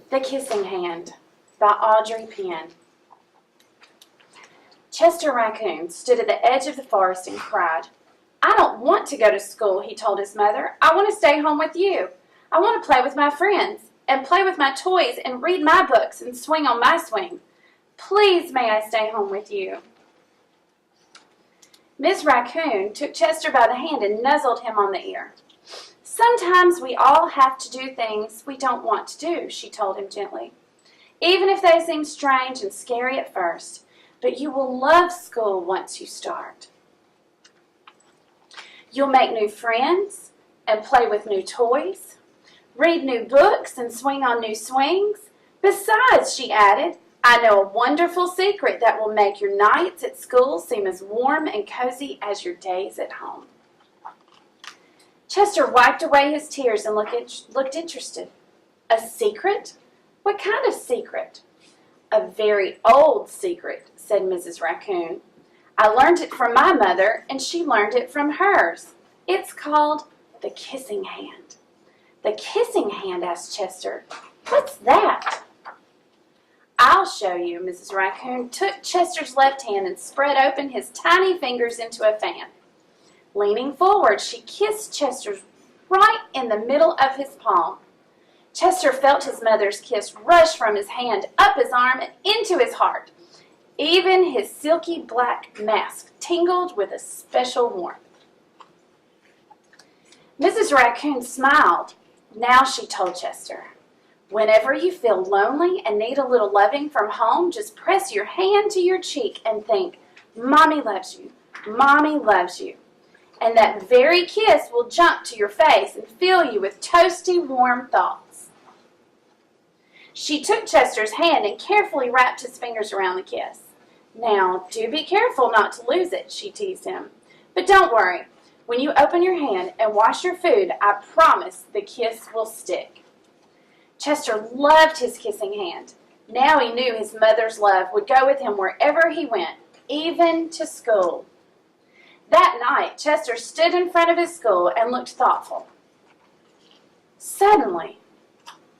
The Kissing Hand by Audrey Penn. Chester Raccoon stood at the edge of the forest and cried. "I don't want to go to school," he told his mother. "I want to stay home with you. I want to play with my friends and play with my toys and read my books and swing on my swing. Please, may I stay home with you?" Miss Raccoon took Chester by the hand and nuzzled him on the ear. "Sometimes we all have to do things we don't want to do," she told him gently, "even if they seem strange and scary at first. But you will love school once you start. You'll make new friends and play with new toys, read new books and swing on new swings. Besides," she added, "I know a wonderful secret that will make your nights at school seem as warm and cozy as your days at home." Chester wiped away his tears and looked interested. "A secret? What kind of secret?" "A very old secret," said Mrs. Raccoon. "I learned it from my mother, and she learned it from hers. It's called the Kissing Hand." "The Kissing Hand?" asked Chester. "What's that?" "I'll show you." Mrs. Raccoon took Chester's left hand and spread open his tiny fingers into a fan. Leaning forward, she kissed Chester right in the middle of his palm. Chester felt his mother's kiss rush from his hand up his arm and into his heart. Even his silky black mask tingled with a special warmth. Mrs. Raccoon smiled. "Now," she told Chester, "whenever you feel lonely and need a little loving from home, just press your hand to your cheek and think, 'Mommy loves you, Mommy loves you.' And that very kiss will jump to your face and fill you with toasty, warm thoughts." She took Chester's hand and carefully wrapped his fingers around the kiss. "Now, do be careful not to lose it," she teased him. "But don't worry. When you open your hand and wash your food, I promise the kiss will stick." Chester loved his kissing hand. Now he knew his mother's love would go with him wherever he went, even to school. That night, Chester stood in front of his school and looked thoughtful. Suddenly,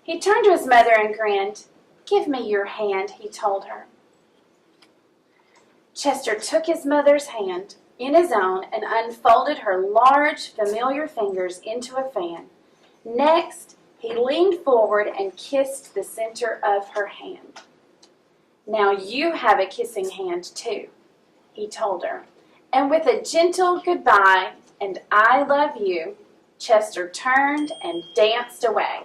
he turned to his mother and grinned. "Give me your hand," he told her. Chester took his mother's hand in his own and unfolded her large, familiar fingers into a fan. Next, he leaned forward and kissed the center of her hand. "Now you have a kissing hand too," he told her. And with a gentle goodbye and "I love you," Chester turned and danced away.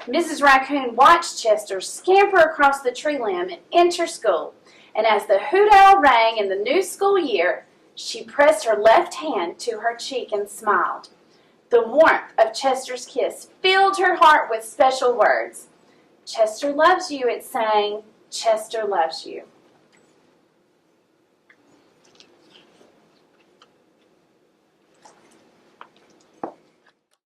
Mrs. Raccoon watched Chester scamper across the tree limb and enter school, and as the hoot owl rang in the new school year, she pressed her left hand to her cheek and smiled. The warmth of Chester's kiss filled her heart with special words. "Chester loves you," it sang. "Chester loves you."